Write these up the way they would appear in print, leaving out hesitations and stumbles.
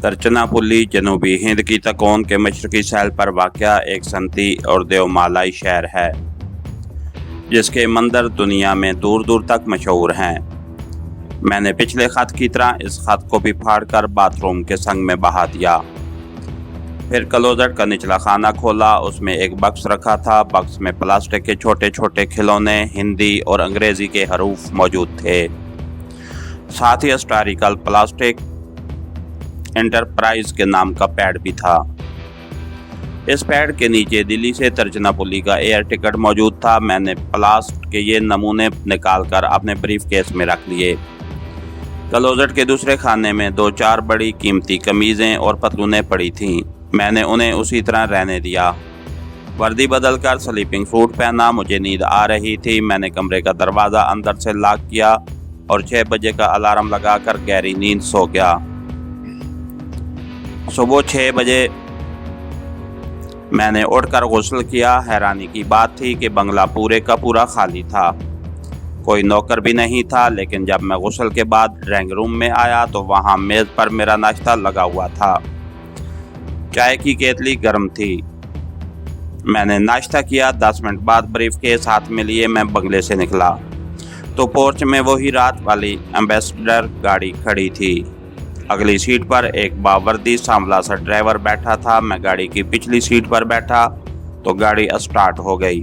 ترچناپلی جنوبی ہند کی تکون کے مشرقی ساحل پر واقع ایک صنعتی اور دیومالائی شہر ہے جس کے منظر دنیا میں دور دور تک مشہور ہیں۔ میں نے پچھلے خط کی طرح اس خط کو بھی پھاڑ کر باتھ روم کے سنگ میں بہا دیا۔ پھر کلوزٹ کا نچلا خانہ کھولا، اس میں ایک بکس رکھا تھا۔ بکس میں پلاسٹک کے چھوٹے چھوٹے کھلونے ہندی اور انگریزی کے حروف موجود تھے، ساتھ ہی ہسٹوریکل پلاسٹک انٹرپرائز کے نام کا پیڈ بھی تھا۔ اس پیڈ کے نیچے دلی سے ترچناپلی کا ایئر ٹکٹ موجود تھا۔ میں نے پلاسٹ کے یہ نمونے نکال کر اپنے بریف کیس میں رکھ لیے۔ کلوزٹ کے دوسرے خانے میں 2-4 بڑی قیمتی قمیضیں اور پتلونیں پڑی تھیں۔ میں نے انہیں اسی طرح رہنے دیا۔ وردی بدل کر سلیپنگ سوٹ پہنا، مجھے نیند آ رہی تھی۔ میں نے کمرے کا دروازہ اندر سے لاک کیا اور 6 بجے کا الارم لگا کر گہری نیند سو گیا۔ صبح 6 بجے میں نے اٹھ کر غسل کیا۔ حیرانی کی بات تھی کہ بنگلہ پورے کا پورا خالی تھا، کوئی نوکر بھی نہیں تھا، لیکن جب میں غسل کے بعد ڈرائنگ روم میں آیا تو وہاں میز پر میرا ناشتہ لگا ہوا تھا۔ چائے کی کیتلی گرم تھی۔ میں نے ناشتہ کیا۔ 10 منٹ بعد بریف کیس ہاتھ میں لیے میں بنگلے سے نکلا تو پورچ میں وہی رات والی ایمبیسڈر گاڑی کھڑی تھی۔ اگلی سیٹ پر ایک باوردی سانولا سا ڈرائیور بیٹھا تھا۔ میں گاڑی کی پچھلی سیٹ پر بیٹھا تو گاڑی اسٹارٹ ہو گئی۔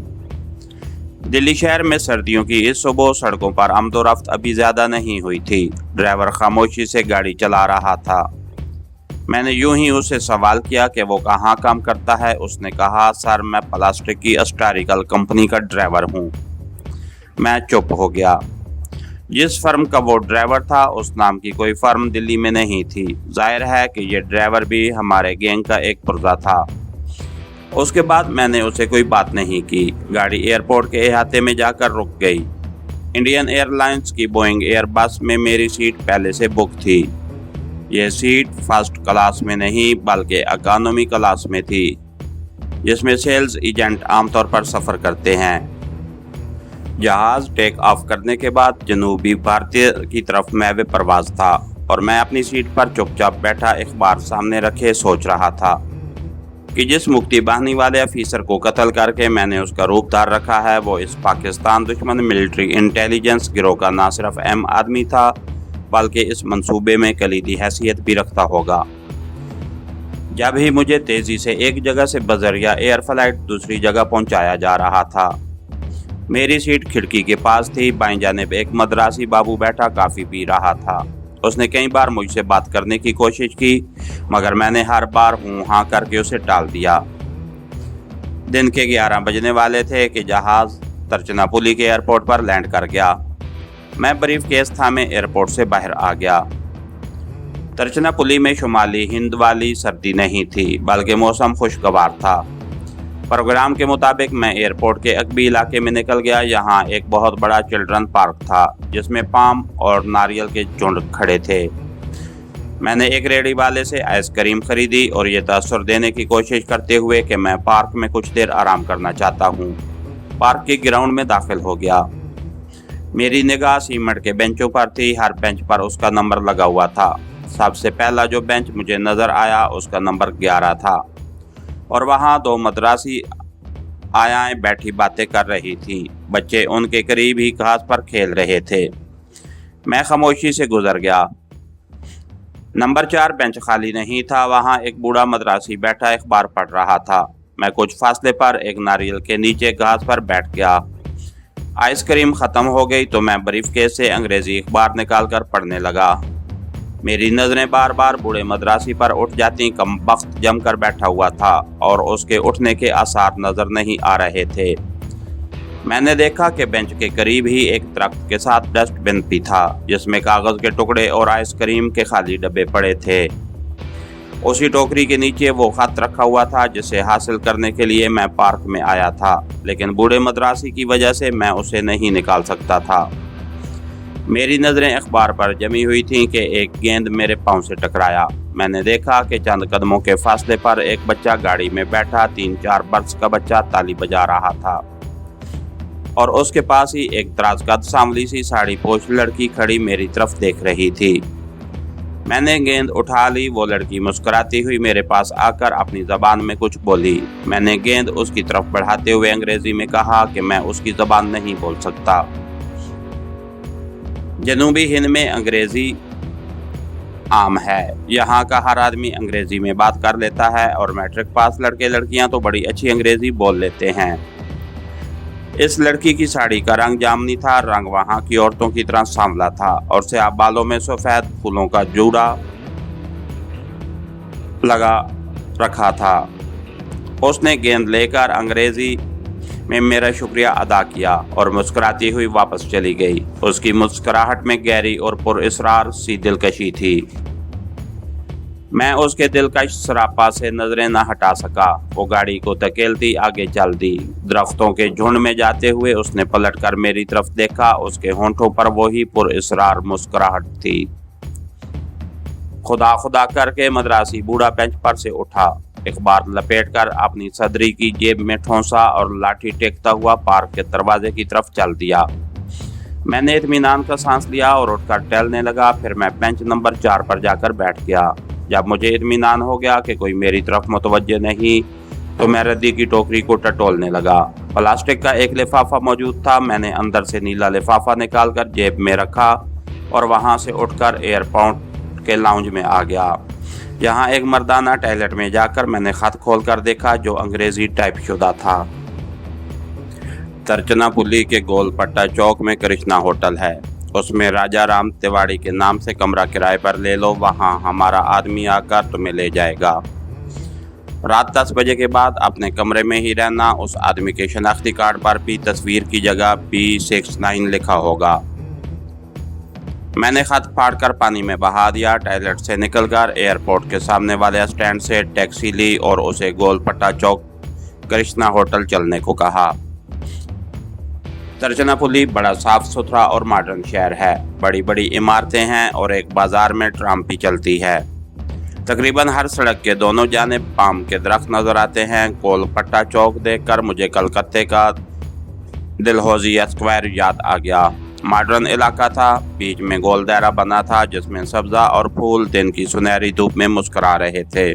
دلی شہر میں سردیوں کی اس صبح سڑکوں پر آمد و رفت ابھی زیادہ نہیں ہوئی تھی۔ ڈرائیور خاموشی سے گاڑی چلا رہا تھا۔ میں نے یوں ہی اسے سوال کیا کہ وہ کہاں کام کرتا ہے۔ اس نے کہا، سر میں پلاسٹک کی ہسٹوریکل کمپنی کا ڈرائیور ہوں۔ میں چپ ہو گیا۔ جس فرم کا وہ ڈرائیور تھا اس نام کی کوئی فرم دلی میں نہیں تھی۔ ظاہر ہے کہ یہ ڈرائیور بھی ہمارے گینگ کا ایک پرزہ تھا۔ اس کے بعد میں نے اسے کوئی بات نہیں کی۔ گاڑی ایئرپورٹ کے احاطے میں جا کر رک گئی۔ انڈین ایئر لائنز کی بوئنگ ایئر بس میں میری سیٹ پہلے سے بک تھی۔ یہ سیٹ فرسٹ کلاس میں نہیں بلکہ اکانومی کلاس میں تھی، جس میں سیلز ایجنٹ عام طور پر سفر کرتے ہیں۔ جہاز ٹیک آف کرنے کے بعد جنوبی بھارتی کی طرف محو پرواز تھا اور میں اپنی سیٹ پر چپ چاپ بیٹھا اخبار سامنے رکھے سوچ رہا تھا کہ جس مکتی باہنی والے افیسر کو قتل کر کے میں نے اس کا روپ دار رکھا ہے، وہ اس پاکستان دشمن ملٹری انٹیلیجنس گروہ کا نہ صرف اہم آدمی تھا بلکہ اس منصوبے میں کلیدی حیثیت بھی رکھتا ہوگا۔ جب ہی مجھے تیزی سے ایک جگہ سے بذریعہ ایئر فلائٹ دوسری جگہ پہنچایا جا رہا تھا۔ میری سیٹ کھڑکی کے پاس تھی۔ بائیں جانب ایک مدراسی بابو بیٹھا کافی پی رہا تھا۔ اس نے کئی بار مجھ سے بات کرنے کی کوشش کی مگر میں نے ہر بار ہوں ہاں کر کے اسے ٹال دیا۔ دن کے 11 بجنے والے تھے کہ جہاز ترچناپلی کے ایئرپورٹ پر لینڈ کر گیا۔ میں بریف کیس تھامے ایئرپورٹ سے باہر آ گیا۔ ترچناپلی میں شمالی ہند والی سردی نہیں تھی بلکہ موسم خوشگوار تھا۔ پروگرام کے مطابق میں ایئرپورٹ کے عقبی علاقے میں نکل گیا۔ یہاں ایک بہت بڑا چلڈرن پارک تھا جس میں پام اور ناریل کے جھنڈ کھڑے تھے۔ میں نے ایک ریڑھی والے سے آئس کریم خریدی اور یہ تاثر دینے کی کوشش کرتے ہوئے کہ میں پارک میں کچھ دیر آرام کرنا چاہتا ہوں، پارک کے گراؤنڈ میں داخل ہو گیا۔ میری نگاہ سیمنٹ کے بینچوں پر تھی۔ ہر بینچ پر اس کا نمبر لگا ہوا تھا۔ سب سے پہلا جو بینچ مجھے نظر آیا اس کا نمبر 11 تھا اور وہاں 2 مدراسی آیائیں بیٹھی باتیں کر رہی تھیں۔ بچے ان کے قریب ہی گھاس پر کھیل رہے تھے۔ میں خاموشی سے گزر گیا۔ نمبر 4 بینچ خالی نہیں تھا، وہاں ایک بوڑھا مدراسی بیٹھا اخبار پڑھ رہا تھا۔ میں کچھ فاصلے پر ایک ناریل کے نیچے گھاس پر بیٹھ گیا۔ آئس کریم ختم ہو گئی تو میں بریف کیس سے انگریزی اخبار نکال کر پڑھنے لگا۔ میری نظریں بار بار بوڑھے مدراسی پر اٹھ جاتی۔ کم بخت جم کر بیٹھا ہوا تھا اور اس کے اٹھنے کے آثار نظر نہیں آ رہے تھے۔ میں نے دیکھا کہ بینچ کے قریب ہی ایک درخت کے ساتھ ڈسٹ بن بھی تھا جس میں کاغذ کے ٹکڑے اور آئس کریم کے خالی ڈبے پڑے تھے۔ اسی ٹوکری کے نیچے وہ خط رکھا ہوا تھا جسے حاصل کرنے کے لیے میں پارک میں آیا تھا، لیکن بوڑھے مدراسی کی وجہ سے میں اسے نہیں نکال سکتا تھا۔ میری نظریں اخبار پر جمی ہوئی تھیں کہ ایک گیند میرے پاؤں سے ٹکرایا۔ میں نے دیکھا کہ چند قدموں کے فاصلے پر ایک بچہ گاڑی میں بیٹھا 3-4 برس کا بچہ تالی بجا رہا تھا اور اس کے پاس ہی ایک دراز قد سانولی سی ساڑی پوش لڑکی کھڑی میری طرف دیکھ رہی تھی۔ میں نے گیند اٹھا لی۔ وہ لڑکی مسکراتی ہوئی میرے پاس آ کر اپنی زبان میں کچھ بولی۔ میں نے گیند اس کی طرف بڑھاتے ہوئے انگریزی میں کہا کہ میں اس کی زبان نہیں بول سکتا۔ جنوبی ہند میں انگریزی عام ہے۔ یہاں کا ہر آدمی انگریزی میں بات کر لیتا ہے اور میٹرک پاس لڑکے لڑکیاں تو بڑی اچھی انگریزی بول لیتے ہیں۔ اس لڑکی کی ساڑی کا رنگ جامنی تھا۔ رنگ وہاں کی عورتوں کی طرح سانولا تھا اور سیاہ بالوں میں سفید پھولوں کا جوڑا لگا رکھا تھا۔ اس نے گیند لے کر انگریزی میں میرا شکریہ ادا کیا اور مسکراتی ہوئی واپس چلی گئی۔ اس کی مسکراہٹ میں گہری اور پر اسرار سی دلکشی تھی۔ میں اس کے دلکش سراپا سے نظریں نہ ہٹا سکا۔ وہ گاڑی کو دھکیلتی آگے چل دی۔ درختوں کے جھنڈ میں جاتے ہوئے اس نے پلٹ کر میری طرف دیکھا۔ اس کے ہونٹوں پر وہی پر اسرار مسکراہٹ تھی۔ خدا خدا کر کے مدراسی بوڑھا بینچ پر سے اٹھا، اخبار لپیٹ کر اپنی صدری کی جیب میں ٹھونسا اور لاٹھی ٹیکتا ہوا پارک کے دروازے کی طرف چل دیا۔ میں نے اطمینان کا سانس لیا اور اٹھ کر ٹہلنے لگا۔ پھر میں بینچ نمبر 4 پر جا کر بیٹھ گیا۔ جب مجھے اطمینان ہو گیا کہ کوئی میری طرف متوجہ نہیں تو میں ردی کی ٹوکری کو ٹٹولنے لگا۔ پلاسٹک کا ایک لفافہ موجود تھا۔ میں نے اندر سے نیلا لفافہ نکال کر جیب میں رکھا اور وہاں سے اٹھ کر ایئرپورٹ کے لاؤنج میں آ گیا۔ یہاں ایک مردانہ ٹوائلٹ میں جا کر میں نے خط کھول کر دیکھا جو انگریزی ٹائپ شدہ تھا۔ ترچنا پلی کے گول پٹا چوک میں کرشنا ہوٹل ہے۔ اس میں راجا رام تیواڑی کے نام سے کمرہ کرائے پر لے لو۔ وہاں ہمارا آدمی آ کر تمہیں لے جائے گا۔ رات 10 بجے کے بعد اپنے کمرے میں ہی رہنا۔ اس آدمی کے شناختی کارڈ پر بھی تصویر کی جگہ B69 لکھا ہوگا۔ میں نے خط پھاڑ کر پانی میں بہا دیا۔ ٹوائلٹ سے نکل کر ایئرپورٹ کے سامنے والے اسٹینڈ سے ٹیکسی لی اور اسے گول پٹا چوک کرشنا ہوٹل چلنے کو کہا۔ ترچنا پلی بڑا صاف ستھرا اور ماڈرن شہر ہے۔ بڑی بڑی عمارتیں ہیں اور ایک بازار میں ٹرام بھی چلتی ہے۔ تقریباً ہر سڑک کے دونوں جانب پام کے درخت نظر آتے ہیں۔ گول پٹا چوک دیکھ کر مجھے کلکتے کا ڈلہوزی اسکوائر یاد آ گیا۔ ماڈرن علاقہ تھا۔ بیچ میں گول دائرہ بنا تھا جس میں سبزہ اور پھول دن کی سنہری دھوپ میں مسکرا رہے تھے۔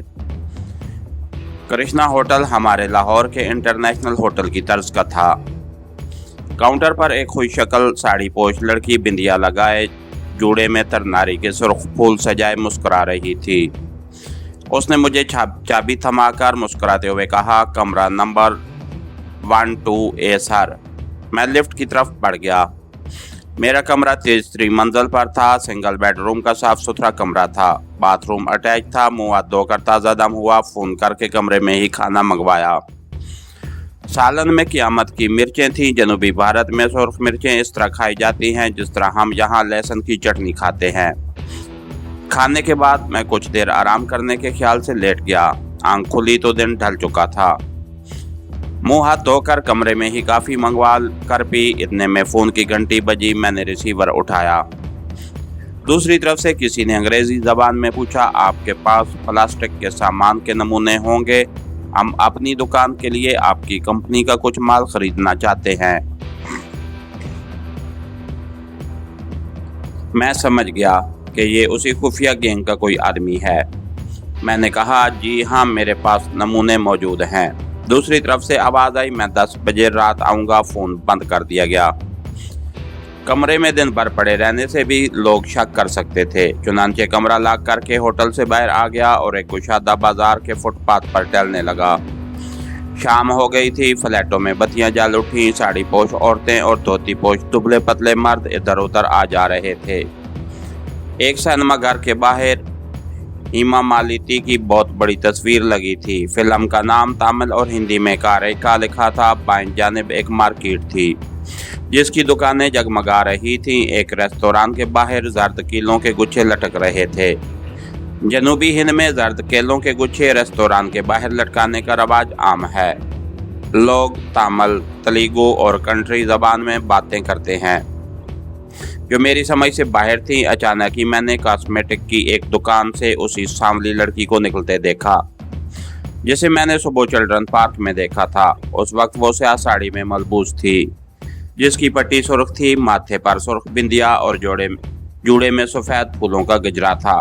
کرشنا ہوٹل ہمارے لاہور کے انٹرنیشنل ہوٹل کی طرز کا تھا۔ کاؤنٹر پر ایک خوش شکل ساڑی پوش لڑکی بندیا لگائے جوڑے میں ترناری کے سرخ پھول سجائے مسکرا رہی تھی۔ اس نے مجھے چابی تھما کر مسکراتے ہوئے کہا، کمرہ نمبر 12A سر۔ میں لفٹ کی طرف بڑھ گیا۔ میرا کمرہ تیسری منزل پر تھا۔ سنگل بیڈ روم کا صاف ستھرا کمرہ تھا۔ باتھ روم اٹیچ تھا۔ منہ ہاتھ دھو کر تازہ دم ہوا۔ فون کر کے کمرے میں ہی کھانا منگوایا۔ سالن میں قیامت کی مرچیں تھیں۔ جنوبی بھارت میں سرخ مرچیں اس طرح کھائی جاتی ہیں جس طرح ہم یہاں لہسن کی چٹنی کھاتے ہیں۔ کھانے کے بعد میں کچھ دیر آرام کرنے کے خیال سے لیٹ گیا۔ آنکھ کھلی تو دن ڈھل چکا تھا۔ منہ ہاتھ دھو کر کمرے میں ہی کافی منگوا کر پی۔ اتنے میں فون کی گھنٹی بجی۔ میں نے ریسیور اٹھایا۔ دوسری طرف سے کسی نے انگریزی زبان میں پوچھا، آپ کے پاس پلاسٹک کے سامان کے نمونے ہوں گے؟ ہم اپنی دکان کے لیے آپ کی کمپنی کا کچھ مال خریدنا چاہتے ہیں۔ میں سمجھ گیا کہ یہ اسی خفیہ گینگ کا کوئی آدمی ہے۔ میں نے کہا، جی ہاں میرے پاس نمونے موجود ہیں۔ دوسری طرف سے آواز آئی، میں 10 بجے رات آؤں گا۔ فون بند کر دیا گیا۔ کمرے میں دن بھر پڑے رہنے سے بھی لوگ شک کر سکتے تھے، چنانچہ کمرہ لاک کر کے ہوٹل سے باہر آ گیا اور ایک گشادہ بازار کے فٹ پاتھ پر ٹہلنے لگا۔ شام ہو گئی تھی۔ فلیٹوں میں بتیاں جل اٹھیں۔ ساڑی پوش عورتیں اور دھوتی پوش دبلے پتلے مرد ادھر ادھر آ جا رہے تھے۔ ایک سینما گھر کے باہر ہیما مالیتی کی بہت بڑی تصویر لگی تھی۔ فلم کا نام تامل اور ہندی میں کاریکا لکھا تھا۔ بائیں جانب ایک مارکیٹ تھی جس کی دکانیں جگمگا رہی تھیں۔ ایک ریستوران کے باہر زرد کیلوں کے گچھے لٹک رہے تھے۔ جنوبی ہند میں زرد کیلوں کے گچھے ریستوران کے باہر لٹکانے کا رواج عام ہے۔ لوگ تامل، تیلگو اور کنٹری زبان میں باتیں کرتے ہیں جو میری سمجھ سے باہر تھیں۔ اچانک ہی میں نے کاسمیٹک کی ایک دکان سے اسی سانولی لڑکی کو نکلتے دیکھا جسے میں نے صبح چلڈرن پارک میں دیکھا تھا۔ اس وقت وہ سیاہ ساڑی میں ملبوس تھی جس کی پٹی سرخ تھی، ماتھے پر سرخ بندیا اور جوڑے میں سفید پھولوں کا گجرا تھا۔